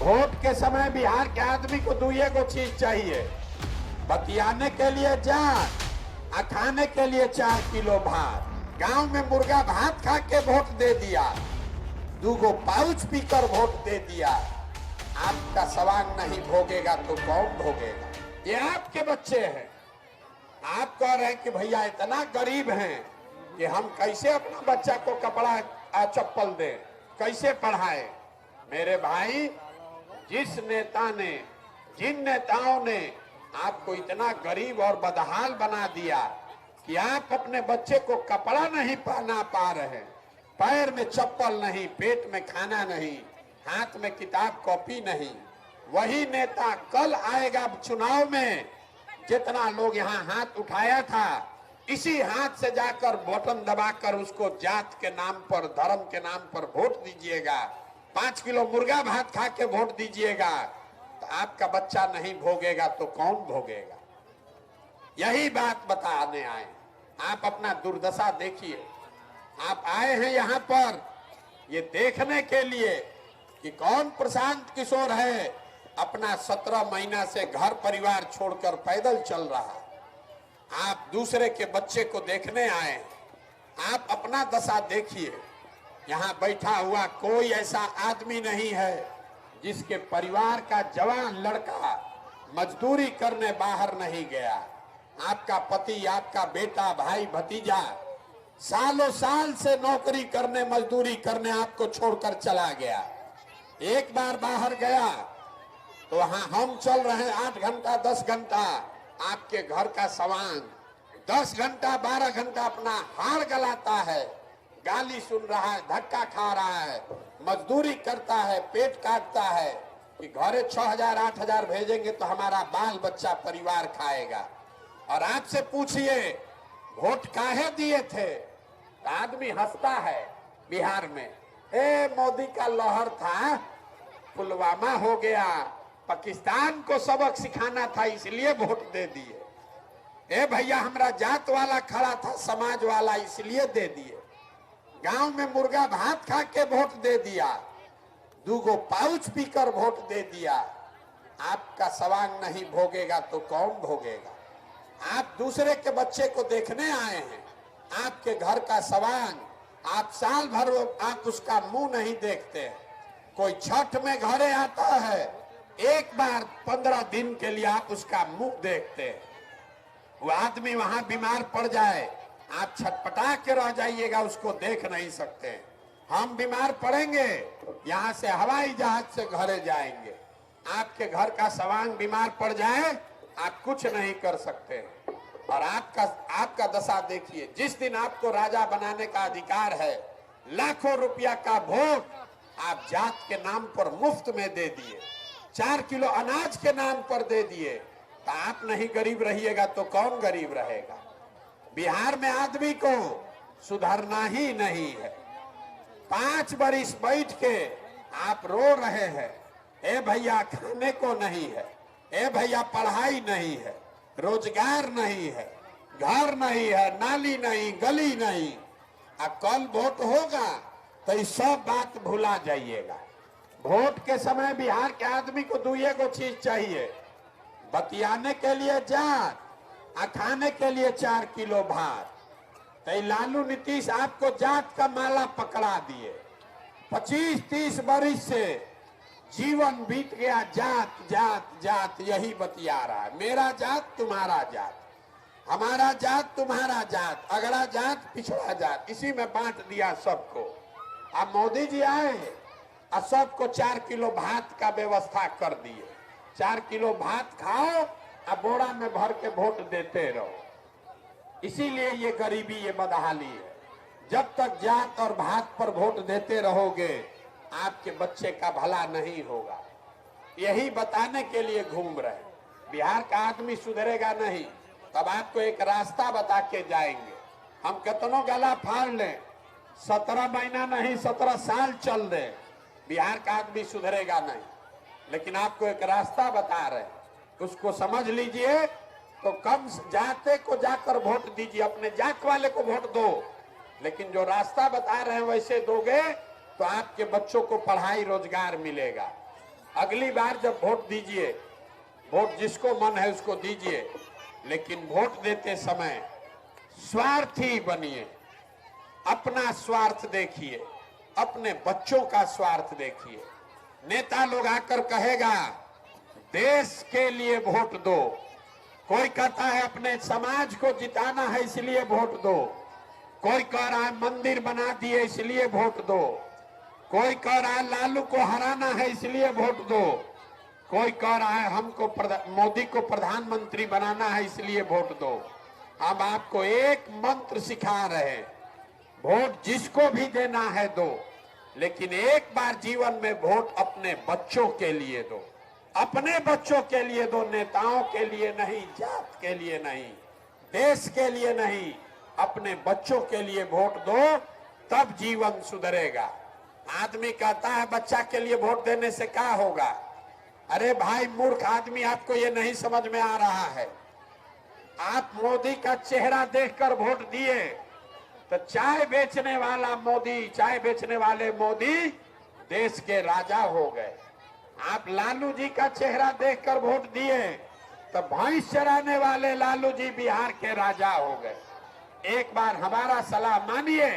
Vote के समय बिहार के आदमी को दुइये को चीज चाहिए, बतियाने के लिए जान, खाने के लिए 4 किलो भात। गांव में मुर्गा भात खा के वोट दे दिया, 2 पाउच पीकर वोट दे दिया। आपका सवाल नहीं भोगेगा तो कौन भोगेगा? ये आपके बच्चे हैं। आप कह रहे हैं कि भैया इतना गरीब हैं कि हम कैसे अपना बच्चा को कपड़ा चप्पल दें, कैसे पढ़ाएं? मेरे भाई, जिन नेताओं ने आपको इतना गरीब और बदहाल बना दिया कि आप अपने बच्चे को कपड़ा नहीं पहना पा रहे, पैर में चप्पल नहीं, पेट में खाना नहीं, हाथ में किताब कॉपी नहीं, वही नेता कल आएगा चुनाव में। जितना लोग यहाँ हाथ उठाया था, इसी हाथ से जाकर बटन दबाकर उसको जात के नाम पर, धर्म के नाम पर वोट दीजिएगा। 5 किलो मुर्गा भात खा के वोट दीजिएगा। तो आपका बच्चा नहीं भोगेगा तो कौन भोगेगा? यही बात बताने आए। आप अपना दुर्दशा देखिए। आप आए हैं यहाँ पर ये देखने के लिए कि कौन प्रशांत किशोर है अपना 17 महीना से घर परिवार छोड़कर पैदल चल रहा। आप दूसरे के बच्चे को देखने आए। आप अपना दशा देखिए। यहाँ बैठा हुआ कोई ऐसा आदमी नहीं है जिसके परिवार का जवान लड़का मजदूरी करने बाहर नहीं गया। आपका पति, आपका बेटा, भाई, भतीजा सालों साल से नौकरी करने, मजदूरी करने आपको छोड़कर चला गया। एक बार बाहर गया तो वहां हम चल रहे हैं 8 घंटा 10 घंटा, आपके घर का सामान 10 घंटा 12 घंटा अपना हाड़ गलाता है, गाली सुन रहा है, धक्का खा रहा है, मजदूरी करता है, पेट काटता है कि घरे 6000 8000 भेजेंगे तो हमारा बाल बच्चा परिवार खाएगा। और आपसे पूछिए वोट काहे दिए थे? तो आदमी हंसता है। बिहार में मोदी का लहर था, पुलवामा हो गया, पाकिस्तान को सबक सिखाना था इसलिए वोट दे दिए। भैया हमारा जात वाला खड़ा था, समाज वाला, इसलिए दे दिए। गांव में मुर्गा भात खा के वोट दे दिया, 2 पाउच पीकर वोट दे दिया। आपका सवांग नहीं भोगेगा तो कौन भोगेगा? आप दूसरे के बच्चे को देखने आए हैं। आपके घर का सवांग आप साल भर आप उसका मुंह नहीं देखते। कोई छठ में घरे आता है, एक बार 15 दिन के लिए आप उसका मुंह देखते हैं। वो आदमी वहां बीमार पड़ जाए, आप छटपटा के रह जाइएगा, उसको देख नहीं सकते। हम बीमार पड़ेंगे, यहाँ से हवाई जहाज से घरे जाएंगे। आपके घर का सवांग बीमार पड़ जाए, आप कुछ नहीं कर सकते। और आपका दशा देखिए। जिस दिन आपको राजा बनाने का अधिकार है, लाखों रुपया का वोट आप जात के नाम पर मुफ्त में दे दिए, 4 किलो अनाज के नाम पर दे दिए। तो आप नहीं गरीब रहिएगा तो कौन गरीब रहेगा? बिहार में आदमी को सुधरना ही नहीं है। 5 बरिस बैठ के आप रो रहे हैं, भैया खाने को नहीं है, भैया पढ़ाई नहीं है, रोजगार नहीं है, घर नहीं है, नाली नहीं, गली नहीं। कल वोट होगा तो ये सब बात भुला जाइएगा। वोट के समय बिहार के आदमी को दुइये को चीज चाहिए, बतियाने के लिए जान, खाने के लिए 4 किलो भात। तो लालू नीतीश आपको जात का माला पकड़ा दिए। 25-30 बरिस से जीवन बीत गया, जात जात जात यही बतिया रहा है। मेरा जात तुम्हारा जात, हमारा जात तुम्हारा जात, अगला जात पिछड़ा जात, इसी में बांट दिया सबको। अब मोदी जी आए और सबको 4 किलो भात का व्यवस्था कर दिए। 4 किलो भात खाओ और बोरा में भर के वोट देते रहो। इसीलिए ये गरीबी, ये बदहाली है। जब तक जात और भात पर वोट देते रहोगे, आपके बच्चे का भला नहीं होगा। यही बताने के लिए घूम रहे। बिहार का आदमी सुधरेगा नहीं, तब आपको एक रास्ता बता के जाएंगे। हम कितनों गला फाड़ लें, 17 महीना नहीं 17 साल चल दे, बिहार का आदमी सुधरेगा नहीं। लेकिन आपको एक रास्ता बता रहे, उसको समझ लीजिए। तो कम जाते को जाकर वोट दीजिए, अपने जात वाले को वोट दो। लेकिन जो रास्ता बता रहे हैं वैसे दोगे तो आपके बच्चों को पढ़ाई रोजगार मिलेगा। अगली बार जब वोट दीजिए, वोट जिसको मन है उसको दीजिए, लेकिन वोट देते समय स्वार्थी बनिए। अपना स्वार्थ देखिए, अपने बच्चों का स्वार्थ देखिए। नेता लोग आकर कहेगा देश के लिए वोट दो, कोई कहता है अपने समाज को जिताना है इसलिए वोट दो, कोई कह रहा है मंदिर बना दिए इसलिए वोट दो, कोई कह रहा है लालू को हराना है इसलिए वोट दो, कोई कह रहा है हमको मोदी को प्रधानमंत्री बनाना है इसलिए वोट दो। हम आपको एक मंत्र सिखा रहे हैं, वोट जिसको भी देना है दो, लेकिन एक बार जीवन में वोट अपने बच्चों के लिए दो। अपने बच्चों के लिए दो, नेताओं के लिए नहीं, जात के लिए नहीं, देश के लिए नहीं, अपने बच्चों के लिए वोट दो, तब जीवन सुधरेगा। आदमी कहता है बच्चा के लिए वोट देने से क्या होगा? अरे भाई मूर्ख आदमी, आपको ये नहीं समझ में आ रहा है। आप मोदी का चेहरा देखकर वोट दिए तो चाय बेचने वाला मोदी, चाय बेचने वाले मोदी देश के राजा हो गए। आप लालू जी का चेहरा देखकर वोट दिए तो भैंस चराने वाले लालू जी बिहार के राजा हो गए। एक बार हमारा सलाह मानिए,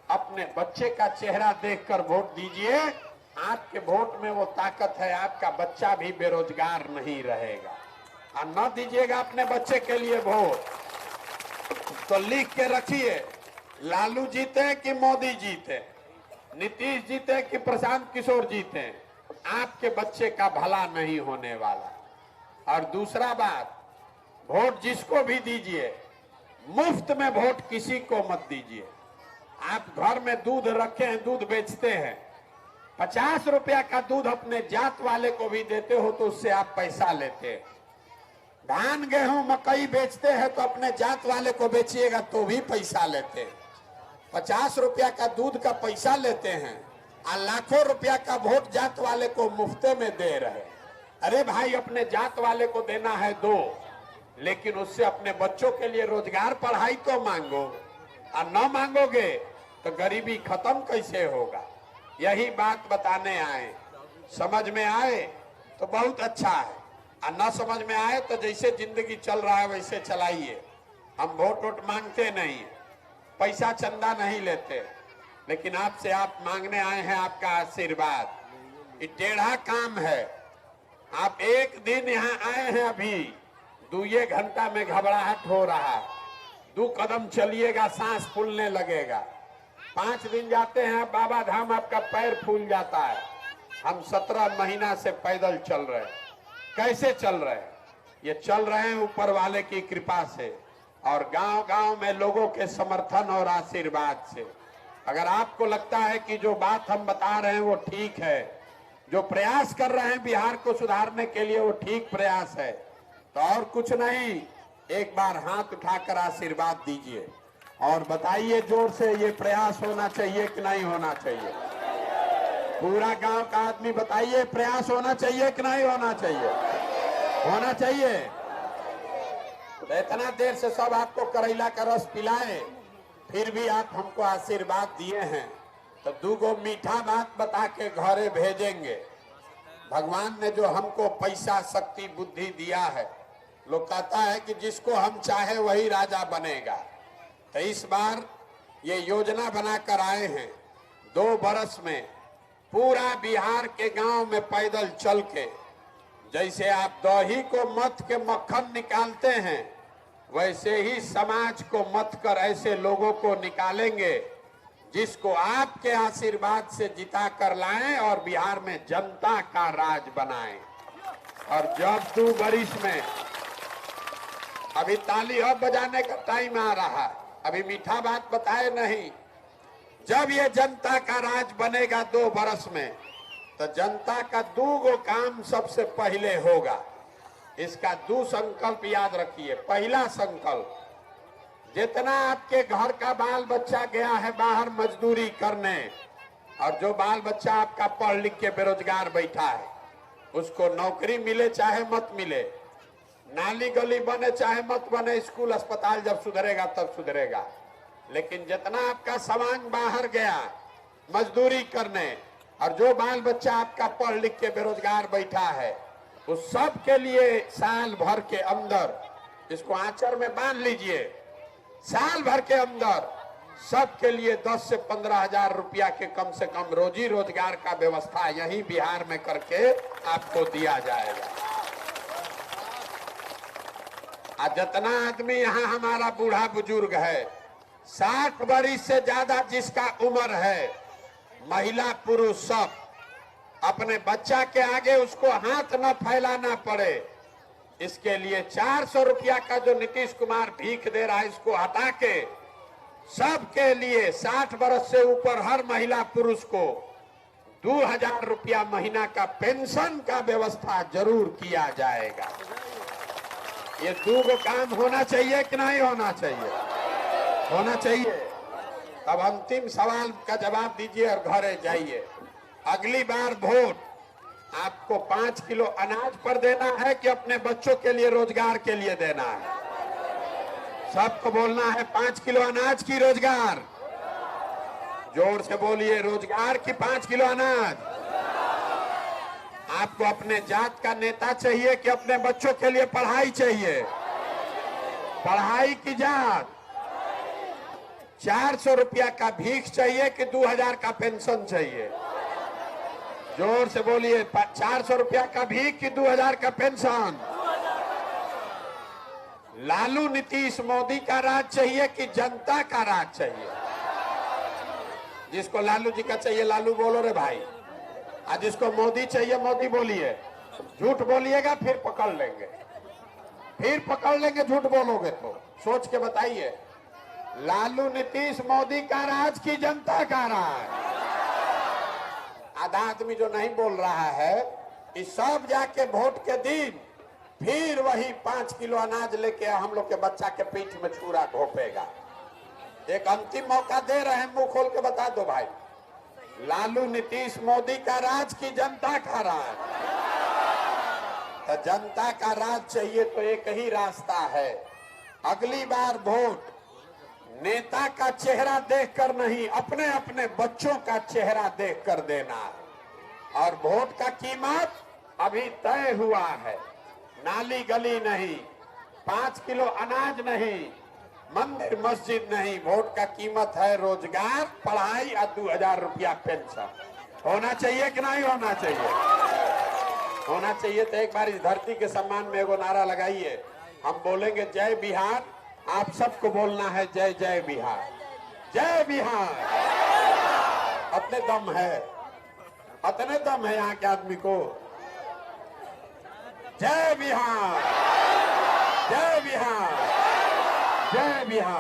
अपने बच्चे का चेहरा देखकर वोट दीजिए। आपके वोट में वो ताकत है, आपका बच्चा भी बेरोजगार नहीं रहेगा। और न दीजिएगा अपने बच्चे के लिए वोट तो लिख के रखिए, लालू जीते कि मोदी जीते, नीतीश जीते कि प्रशांत किशोर जीते, आपके बच्चे का भला नहीं होने वाला। और दूसरा बात, वोट जिसको भी दीजिए, मुफ्त में वोट किसी को मत दीजिए। आप घर में दूध रखे हैं, दूध बेचते हैं, 50 रुपया का दूध अपने जात वाले को भी देते हो तो उससे आप पैसा लेते हैं। धान गेहूं मकई बेचते हैं तो अपने जात वाले को बेचिएगा तो भी पैसा लेते हैं। 50 रुपया का दूध का पैसा लेते हैं और लाखों रुपया का वोट जात वाले को मुफ्ते में दे रहे। अरे भाई, अपने जात वाले को देना है दो, लेकिन उससे अपने बच्चों के लिए रोजगार पढ़ाई तो मांगो। और न मांगोगे तो गरीबी खत्म कैसे होगा? यही बात बताने आए। समझ में आए तो बहुत अच्छा है, और न समझ में आए तो जैसे जिंदगी चल रहा है वैसे चलाइए। हम वोट वोट मांगते नहीं, पैसा चंदा नहीं लेते, लेकिन आपसे आप मांगने आए हैं आपका आशीर्वाद। ये टेढ़ा काम है। आप एक दिन यहाँ आए हैं, अभी 2 घंटा में घबराहट हो रहा है, 2 कदम चलिएगा सांस फूलने लगेगा। 5 दिन जाते हैं बाबा धाम, आपका पैर फूल जाता है। हम 17 महीना से पैदल चल रहे हैं। कैसे चल रहे हैं? ये चल रहे हैं ऊपर वाले की कृपा से और गांव-गांव में लोगों के समर्थन और आशीर्वाद से। अगर आपको लगता है कि जो बात हम बता रहे हैं वो ठीक है, जो प्रयास कर रहे हैं बिहार को सुधारने के लिए वो ठीक प्रयास है, तो और कुछ नहीं, एक बार हाथ उठाकर आशीर्वाद दीजिए और बताइए जोर से, ये प्रयास होना चाहिए कि नहीं होना चाहिए? पूरा गांव का आदमी बताइए, प्रयास होना चाहिए कि नहीं होना चाहिए? होना चाहिए। तो इतना देर से सब आपको करेला का रस पिलाए, फिर भी आप हमको आशीर्वाद दिए हैं, तो 2 मीठा बात बता के घरे भेजेंगे। भगवान ने जो हमको पैसा, शक्ति, बुद्धि दिया है, लोग कहता है कि जिसको हम चाहे वही राजा बनेगा। तो इस बार ये योजना बनाकर आए हैं, 2 बरस में पूरा बिहार के गांव में पैदल चल के, जैसे आप दही को मथ के मक्खन निकालते हैं, वैसे ही समाज को मथ कर ऐसे लोगों को निकालेंगे जिसको आपके आशीर्वाद से जिता कर लाएं और बिहार में जनता का राज बनाएं। और जब 2 बरिस में, अभी ताली अब बजाने का टाइम आ रहा है, अभी मीठा बात बताए नहीं, जब ये जनता का राज बनेगा 2 बरस में, तो जनता का 2 काम सबसे पहले होगा। इसका 2 संकल्प याद रखिए। पहला संकल्प, जितना आपके घर का बाल बच्चा गया है बाहर मजदूरी करने, और जो बाल बच्चा आपका पढ़ लिख के बेरोजगार बैठा है, उसको नौकरी मिले चाहे मत मिले, नाली गली बने चाहे मत बने, स्कूल अस्पताल जब सुधरेगा तब सुधरेगा। लेकिन जितना आपका समाज बाहर गया मजदूरी करने, और जो बाल बच्चा आपका पढ़ लिख के बेरोजगार बैठा है उस सब के लिए साल भर के अंदर, इसको आंचर में बांध लीजिए, साल भर के अंदर सबके लिए 10 से 15 हजार रुपया के कम से कम रोजी रोजगार का व्यवस्था यही बिहार में करके आपको दिया जाएगा। आज जितना आदमी यहाँ हमारा बूढ़ा बुजुर्ग है, 60 वर्ष से ज्यादा जिसका उम्र है, महिला पुरुष सब, अपने बच्चा के आगे उसको हाथ न फैलाना पड़े, इसके लिए 400 रुपया का जो नीतीश कुमार भीख दे रहा है इसको हटा के सबके लिए 60 वर्ष से ऊपर हर महिला पुरुष को 2000 रुपया महीना का पेंशन का व्यवस्था जरूर किया जाएगा। ये दो काम होना चाहिए कि नहीं होना चाहिए? होना चाहिए। अब अंतिम सवाल का जवाब दीजिए और घरे जाइए। अगली बार वोट आपको 5 किलो अनाज पर देना है कि अपने बच्चों के लिए रोजगार के लिए देना है? सबको बोलना है 5 किलो अनाज की रोजगार। जोर से बोलिए, रोजगार की 5 किलो अनाज। आपको अपने जात का नेता चाहिए कि अपने बच्चों के लिए पढ़ाई चाहिए? पढ़ाई की जात। 400 रुपया का भीख चाहिए कि 2000 का पेंशन चाहिए? जोर से बोलिए, 400 रुपया का भीख कि 2000 का पेंशन? लालू नीतीश मोदी का राज चाहिए कि जनता का राज चाहिए? जिसको लालू जी का चाहिए लालू बोलो रे भाई, आज जिसको मोदी चाहिए मोदी बोलिए। झूठ बोलिएगा फिर पकड़ लेंगे, फिर पकड़ लेंगे झूठ बोलोगे तो। सोच के बताइए, लालू नीतीश मोदी का राज की जनता का राज? आधा आदमी जो नहीं बोल रहा है कि सब जाके वोट के दिन फिर वही 5 किलो अनाज लेके हम लोग के बच्चा के पीठ में छुरा घोपेगा। एक अंतिम मौका दे रहे हैं, मुंह खोल के बता दो भाई, लालू नीतीश मोदी का राज की जनता का राज? तो जनता का राज चाहिए तो एक ही रास्ता है, अगली बार वोट नेता का चेहरा देखकर नहीं, अपने अपने बच्चों का चेहरा देखकर देना। और वोट का कीमत अभी तय हुआ है, नाली गली नहीं, 5 किलो अनाज नहीं, मंदिर मस्जिद नहीं, वोट का कीमत है रोजगार, पढ़ाई और 2000 रुपया पेंशन। होना चाहिए कि नहीं होना चाहिए? होना चाहिए। तो एक बार इस धरती के सम्मान में एगो नारा लगाइए, हम बोलेंगे जय बिहार, आप सबको बोलना है जय जय बिहार, जय बिहार। अपने दम है, अपने दम है यहाँ के आदमी को। जय बिहार, जय बिहार, जय बिहार।